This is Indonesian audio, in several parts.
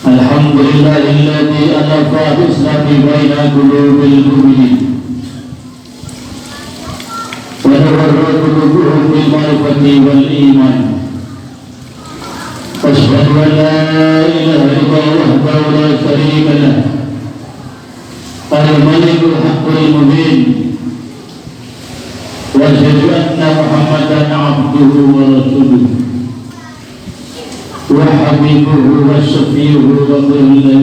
Alhamdulillahilladzi alafa bi'islami baina qulubil mu'minin wa nawwara qulubuhum bil ma'rifati wal iman. Asyhadu an la ilaha illallah wahdahu la syarika lah al-malikul haqqul mubin wa asyhadu anna Muhammadan abduhu wa rasuluhu wa habibuhu wa syafi'uhu wa qulillah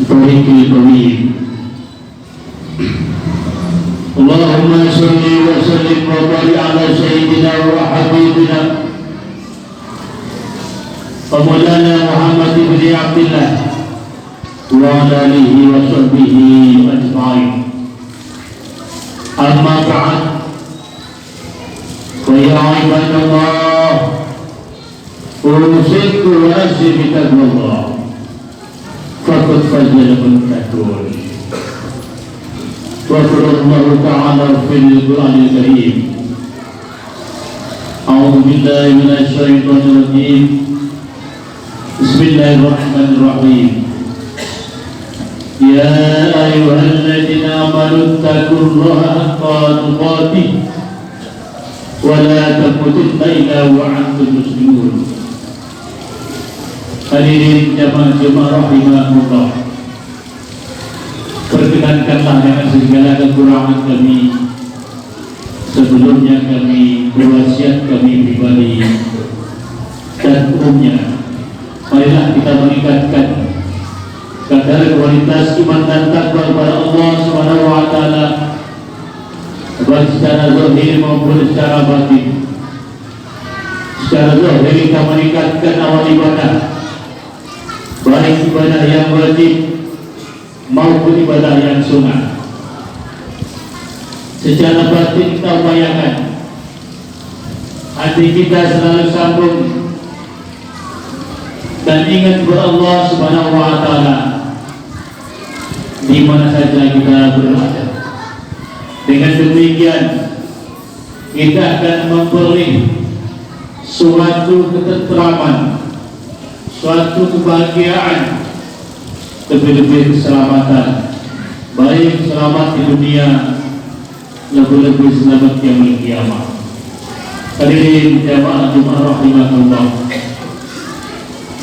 tariqil qawim. Allahumma salli wa sallim wa barik ala sayyidina wa habibina wa maulana Muhammad ibn Abdillah wa ala alihi wa sahbihi ajma'in. Amma ba'd. Ya ibadallah, usiku wa nafsi bitaqwallah, faqad fazal al-muttaqun. Wa qala ta'ala fil Qur'anil Karim, a'udzu billahi minasy syaithanir rajim. Bismillahirrahmanirrahim. Ya ayyuhalladzina amanu taqullaha haqqa tuqatih wa la tamutunna illa wa antum muslimun. Hadirin jamaah rahimahullah, perkenankanlah dengan segala kekurangan kami. Sebelumnya kami berwasiat kami pribadi dan umumnya, marilah kita meningkatkan kadar kualitas iman dan takwa kepada Allah Subhanahu wa taala, baik secara zahir maupun secara batin. Secara zahir kita meningkatkan awal ibadah, baik ibadah yang wajib maupun ibadah yang sunnah. Secara batin kita upayakan hati kita selalu sambung dan ingat kepada Allah Subhanahu wa taala di mana saja kita berada. Dengan demikian kita akan memperoleh suatu ketentraman, suatu kebahagiaan, lebih-lebih keselamatan, baik selamat di dunia, lebih-lebih selamat yaumil qiyamah. Hadirin jamaah rahimahullah,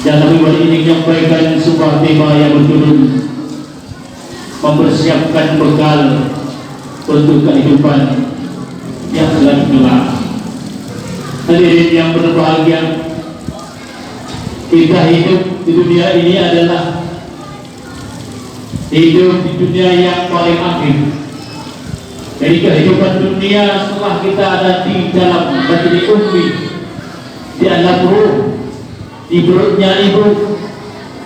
dalam ibadah ini menyampaikan sebuah tema yang berjudul mempersiapkan bekal untuk kehidupan yang selanjutnya. Hadirin yang berbahagia, kita hidup di dunia ini adalah hidup di dunia yang paling akhir. Jadi kehidupan dunia setelah kita ada di dalam batini ummi, di alam ruh, di perutnya ibu,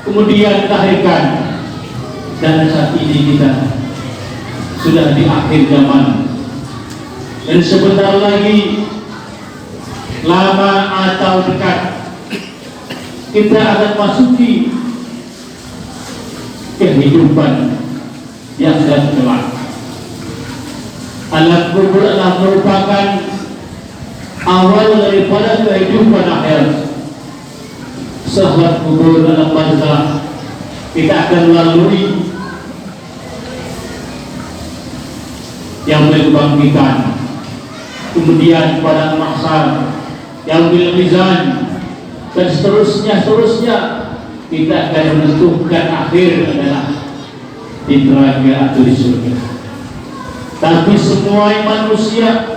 kemudian dilahirkan, dan saat ini kita sudah di akhir zaman, dan sebentar lagi, lama atau dekat, kita akan masuki kehidupan yang akan kelak. Alam kubur adalah merupakan awal daripada kehidupan akhir. Setelah kubur dalam barzakh, kita akan melalui yang kebangkitan, kemudian pada mahsyar, yang bil mizan, dan seterusnya kita akan menentukan akhir adalah di neraka atau di surga. Tapi semua manusia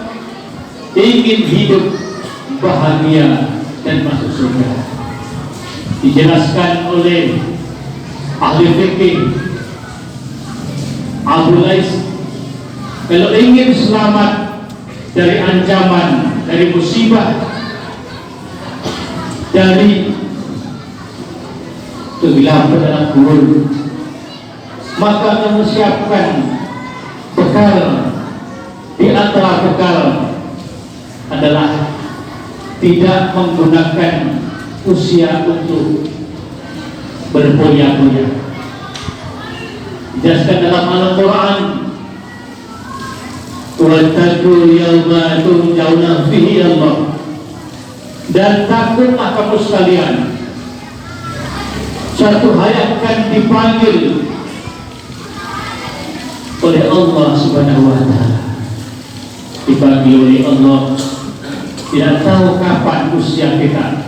ingin hidup bahagia dan masuk surga. Dijelaskan oleh ahli fikih Abu Lais, kalau ingin selamat dari ancaman, dari musibah, dari kegelapan dalam kubur, maka kamu siapkan bekal. Di antara bekal adalah tidak menggunakan usia untuk berfoya-foya. Dijelaskan dalam Al-Quran, wa wattaqu yawma turja'una fihi Allah, dan takutlah kamu sekalian, suatu hari akan dipanggil oleh Allah Subhanahu wa Ta'ala. Dipanggil oleh Allah, tidak tahu kapan usia kita,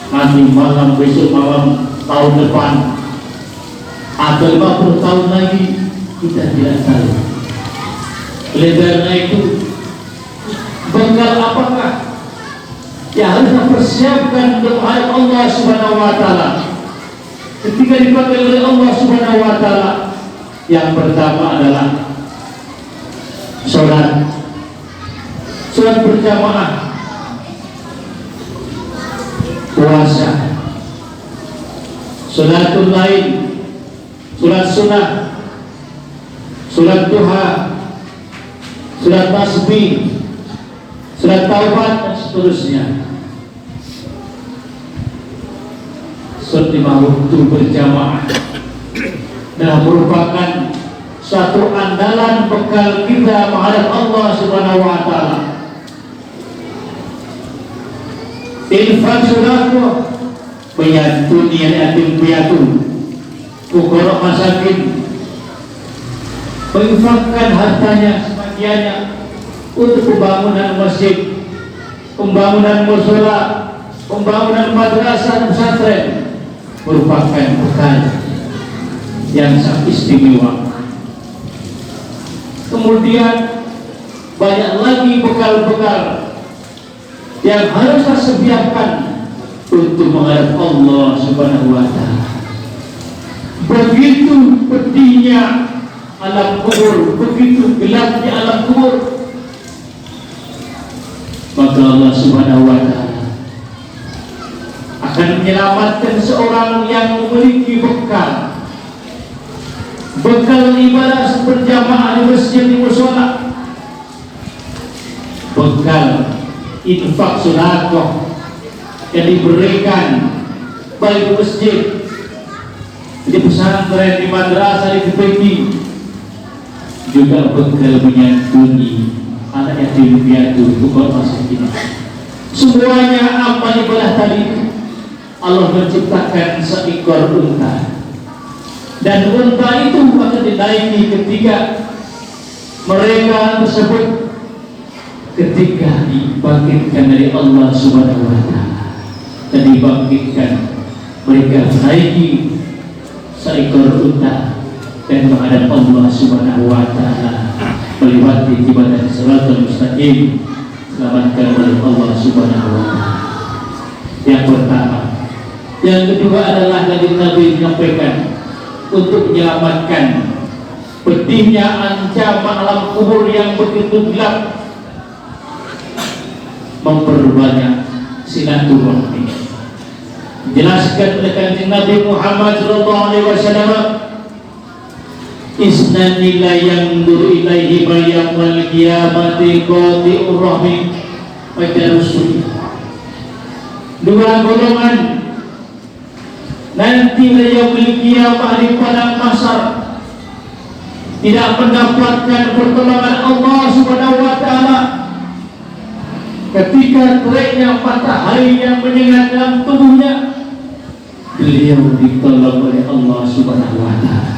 nanti malam, besok malam, tahun depan, atau 50 tahun lagi, kita tidak tahu. Oleh karena itu, bekal apakah yang harus kita persiapkan untuk menghadap Allah Subhanahu wa Ta'ala ketika dipanggil oleh Allah Subhanahu wa Ta'ala? Yang pertama adalah sholat berjamaah, puasa, sholatul lail, sholat sunnah, sholat duha, sholat tasbih, sholat taubat, dan seterusnya. Sholat lima waktu berjamaah dan merupakan satu andalan bekal kita menghadap Allah Subhanahu wa Ta'ala. Infak sodaqah, bayatun yatim piatu, fuqara masakin, menginfakkan hartanya sebagiannya untuk pembangunan masjid, pembangunan mushola, pembangunan madrasah dan pesantren, merupakan bekal yang sangat istimewa. Kemudian banyak lagi bekal-bekal yang harus kita sediakan untuk menghadap Allah Subhanahu wa Ta'ala. Begitu pedihnya alam kubur, begitu gelapnya alam kubur, maka Allah Subhanahu wa Ta'ala akan menyelamatkan seorang yang memiliki bekal ibadah berjamaah di masjid, di mushola, bekal infak sedekah yang diberikan baik di masjid, di pesantren, di madrasah, di TPQ, juga bekal menyantuni anak yatim piatu, fuqara masakin. Semuanya amal ibadah tadi Allah menciptakan seekor unta, dan unta itu akan dinaiki ketika mereka tersebut ketika dibangkitkan dari Allah Subhanahu wa Ta'ala, dan dibangkitkan mereka menaiki seekor unta dan menghadap Allah Subhanahu wa Ta'ala melewati jembatan Shiratal Mustaqim, selamatkan oleh Allah Subhanahu wa Ta'ala. Yang pertama. Yang kedua adalah dari Nabi menyampaikan untuk menyelamatkan pedihnya ancaman alam kubur yang begitu gelap, memperbanyak silaturahmi. Jelaskan oleh Kanjeng Nabi Muhammad SAW, isnani la yanzuru ilaihi yaumil qiyamati qati'ur rahmi wa rasul. Dua golongan nanti yaumil qiyamah di padang mahsyar tidak mendapatkan pertolongan Allah Subhanahu wa Ta'ala ketika teriknya matahari yang menyengat dalam tubuhnya. Beliau ditolong oleh Allah Subhanahu wa Ta'ala.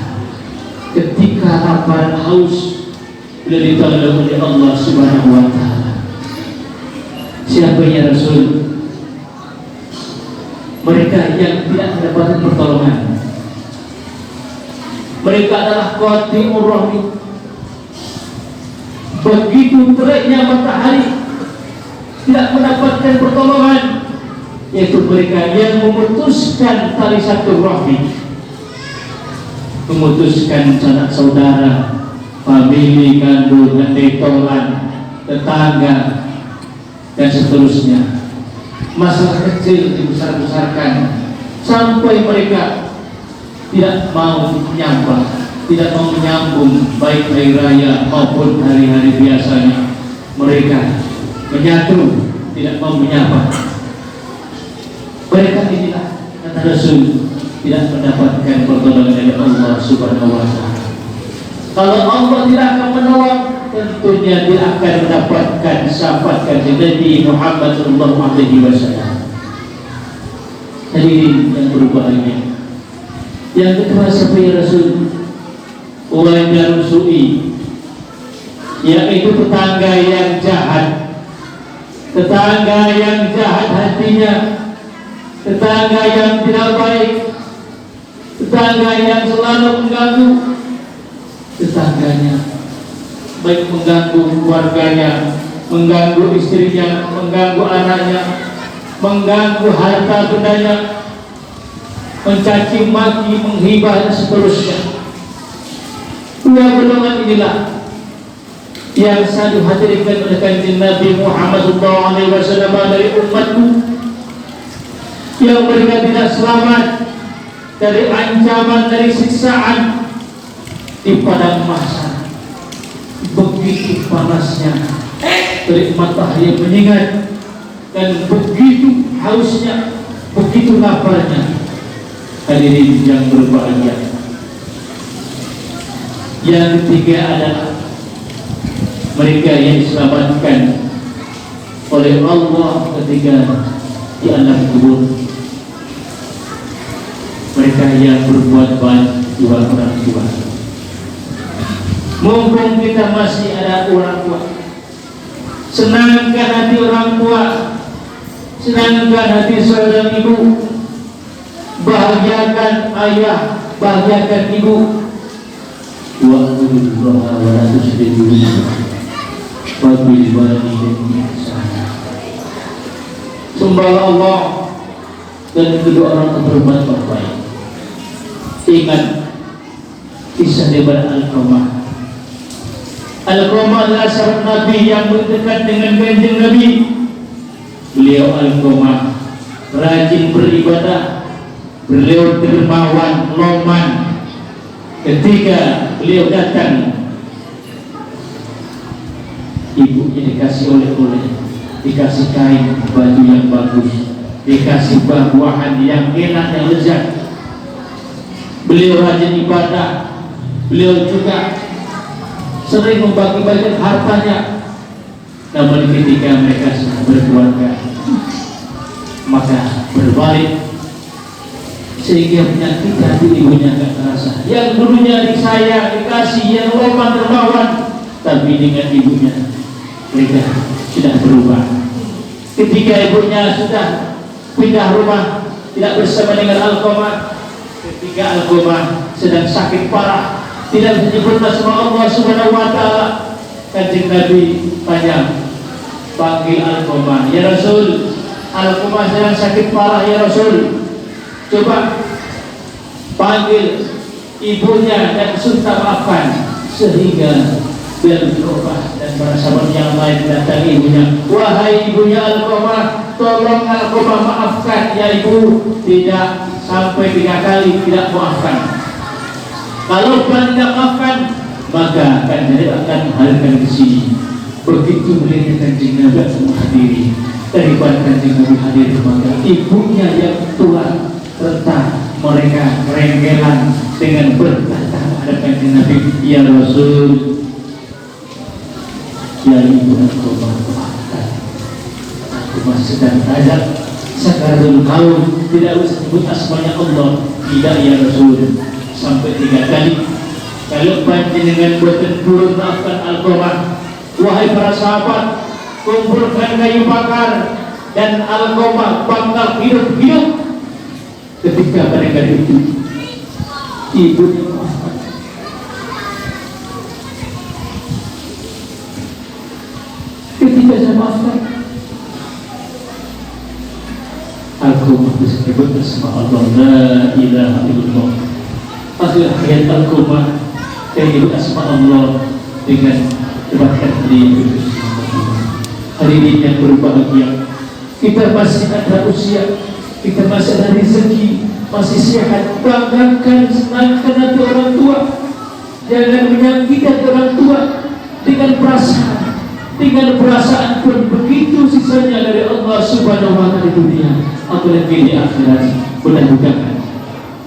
Ketika lapar haus, beliau ditolong oleh Allah Subhanahu wa Ta'ala. Siapa ya Rasul? Mereka yang tidak mendapatkan pertolongan, mereka adalah qati'ur rahmi. Begitu teriknya matahari tidak mendapatkan pertolongan, yaitu mereka yang memutuskan tali satu rahmi, memutuskan sanak saudara, famili, kandungan, tetolan, tetangga, dan seterusnya. Masalah kecil dibesar-besarkan sampai mereka tidak mau menyapa, tidak mau menyambung baik hari raya maupun hari-hari biasanya. Mereka menyatu, tidak mau menyapa. Mereka inilah kata Rasul tidak mendapatkan pertolongan dari Allah Subhanahu wa Ta'ala. Kalau Allah tidak akan menolong, tentunya dia akan mendapatkan syafaat kanjeng Nabi Muhammad sallallahu alaihi wasallam. Hadirin yang berbahagia, yang kedua siapa ya Rasul? Wajah rusui, yaitu tetangga yang jahat, tetangga yang jahat hatinya, tetangga yang tidak baik, tetangga yang selalu mengganggu tetangganya, baik mengganggu keluarganya, mengganggu istrinya, mengganggu anaknya, mengganggu harta bendanya, mencaci maki, menghibah dan seterusnya. Dua golongan inilah yang selalu hadirkan oleh kanjeng Nabi Muhammad SAW dari umatku, yang mereka tidak selamat dari ancaman, dari siksaan di padang mahsyar. Begitu panasnya dari matahari yang menyengat dan begitu hausnya, begitu laparnya. Hadirin yang berbahagia, yang ketiga adalah mereka yang diselamatkan oleh Allah ketika di alam kubur. Mereka yang berbuat baik dua orang tua. Mumpung kita masih ada orang tua, senangkan hati orang tua, senangkan hati seorang ibu, bahagiakan ayah, bahagiakan ibu. Wa'budullaha wa la tusyriku bihi wa bil walidayni ihsana. Sembahlah Allah dan kedua orang tua berbuat baik. Ingat kisah daripada Al-Qamah. Al-Qamah adalah sahabat Nabi yang berdekat dengan kanjeng Nabi. Beliau Al-Qamah rajin beribadah, beliau dermawan, loman. Ketika beliau datang, ibunya dikasih oleh-oleh, dikasih kain, baju yang bagus, dikasih buah-buahan yang enak, yang lezat. Beliau rajin ibadah, beliau juga sering membagi-bagikan hartanya. Namun ketika mereka sudah berkeluarga, maka berbalik, sehingga penyakit hati ibunya tidak terasa. Yang dulunya disayang, dikasih, yang loman dermawan, tapi dengan ibunya mereka sudah berubah. Ketika ibunya sudah pindah rumah, tidak bersama dengan Al-Qamah, ketika Al-Qamah sedang sakit parah, tidak menyebut nama Allah Subhanahu wa Ta'ala, kanjeng Nabi tanya, panggil Al-Qamah, ya Rasul, Al-Qamah sedang sakit parah ya Rasul. Coba panggil ibunya dan minta maafkan, sehingga biar berubah. Dan para sahabat yang lain datang ibunya, wahai ibunya Al-Qamah, tolong Al-Qamah maafkan ya ibu. Tidak sampai 3 kali tidak maafkan. Kalau tidak maafkan, maka akan hadirkan ke sini. Begitu melihat kanjeng Nabi menghadiri, daripada kanjeng Nabi hadir, maka ibunya yang tua rentah, mereka renggelan dengan berkata ada kanjeng Nabi, ya Rasul, ya ibu aku maafkan, aku masih sedang tajam sakaratul maut, tidak usah sebut asmanya Allah. Tidak ya Rasul, sampai 3 kali. Kalau panjenengan boten turun maafkan Al-Qamah, wahai para sahabat, kumpulkan kayu bakar dan Al-Qamah bakal hidup-hidup. Ketika mereka itu, ibu maafkan. Ketika saya maafkan, Al-Qamah disebut bersama Allah, la ilaha illallah. Akhir ayat Al-Qamah disebut asma Allah dengan dapatkan beliau. Hari ini yang berbahagia, kita masih ada usia, kita masih ada rezeki, masih sehat. Banggakan, senangkan hati orang tua. Jangan menyakiti orang tua dengan perasaan pun begitu sisanya dari Allah Subhanahu wa Ta'ala di dunia, apalagi di akhirat. Mudah-mudahan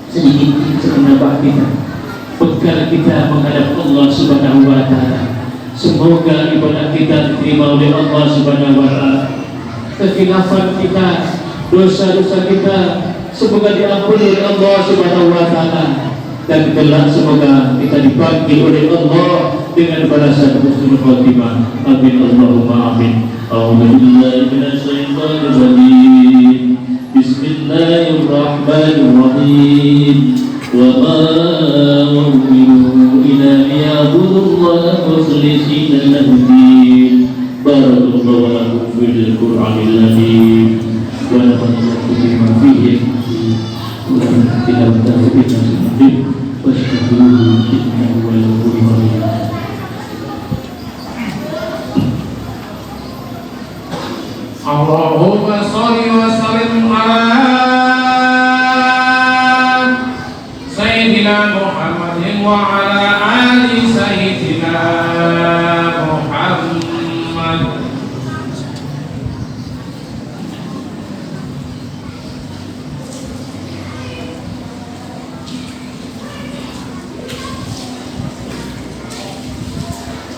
sedikit menambah kita bekal kita menghadap Allah Subhanahu wa Ta'ala, Semoga ibadah kita diterima oleh Allah Subhanahu wa Ta'ala. Kekhilafan kita, dosa-dosa kita, semoga diampuni oleh Allah Subhanahu wa Ta'ala. Dan kelak semoga kita dipanggil oleh Allah dengan balasan husnul khotimah. Amin Allahumma amin. A'udzubillahi minasyaitonir rajim. Bismillahirrahmanirrahim. Wa ma umiru illa liya'budullaha mukhlishina lahu-d-din. Barakallahu lakum fil Qur'anil azim. Wa nafa'ana bima fihi. Tidak Allahumma sholli wa sallim ala Sayyidina Muhammadin wa ala ali Sayyidina Muhammad.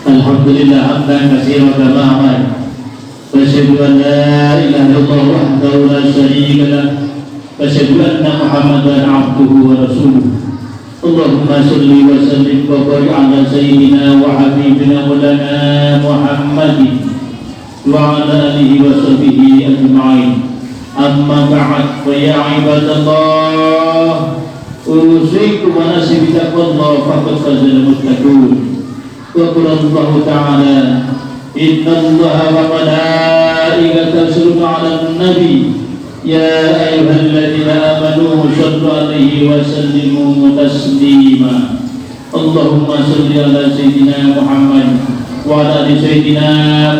Alhamdulillah hamdan katsiran kama amara. Wa asyhadu an la ilaha illallah wahdahu la syarika lah. Wa asyhadu anna Muhammadan abduhu wa rasuluh. Allahumma shalli wa sallim wa barik ala sayyidina wa habibina maulana Muhammadin wa ala alihi wa sahbihi ajma'in. Amma ba'd, fa ya ibadallah, usikum wa nafsi bi taqwallah faqad fazal muttaqun. وقال الله تعالى إن الله وملائكته يصلون على النبي يا أيها الذين آمنوا صلوا عليه وسلموا تسليما اللهم صل على سيدنا محمد وعلى آل سيدنا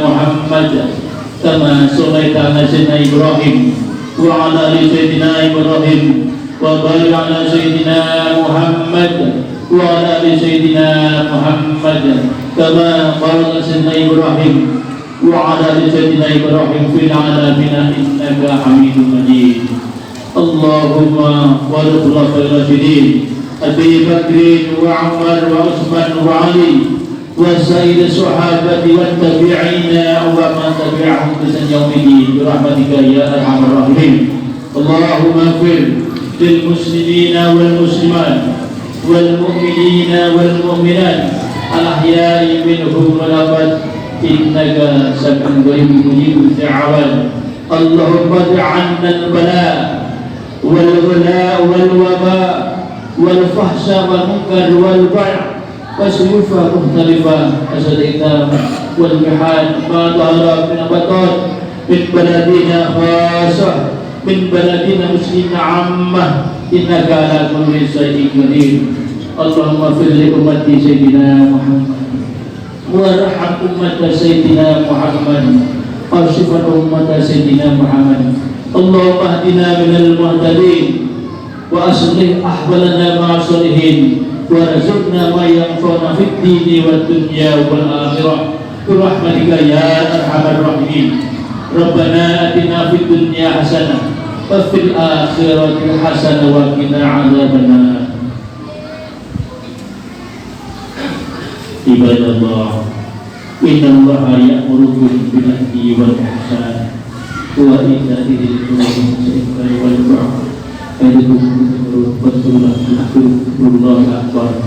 محمد كما صليت على سيدنا إبراهيم وعلى آل سيدنا إبراهيم وبارك على سيدنا محمد وعلى آل سيدنا محمد كما بارك سيدنا إبراهيم وعلى آل سيدنا إبراهيم في العالمين إنك حميد مجيد. اللهم بارك الخلفاء الراشدين أبي بكر وعمر وعثمان وعلي وسائر الصحابة والتابعين ومن تبعهم بإحسان يوم الدين برحمتك يا أرحم الراحمين. اللهم اغفر للمسلمين والمسلمات والمؤمنين والمؤمنات الأحياء منهم والأموات إنك سميع قريب مجيب الدعوات. اللهم ادع عنا البلاء والغلاء والوباء والفحش والمنكر والبيع والسيوف مختلفة الإثام والمحال ما ظهر من البطن من بلدنا خاصة من بلدنا مسلمين عامة إنك على كل شيء قدير. اللهم اغفر لأمتي سيدنا محمد وارحم أمة سيدنا محمد واشف أمة سيدنا محمد. اللهم اهدنا من المهتدين وأصلح أحوالنا مع الصالحين وارزقنا ما ينفعنا في الدين والدنيا والآخرة برحمتك يا أرحم الراحمين. ربنا آتنا في الدنيا حسنة وفي الآخرة حسنة وقنا عذاب النار. Ibadallah, innallaha ya'murukum bil adli wal ihsan wa ita'i dzil qurba wal ba'd ya'idukum billahi akbar.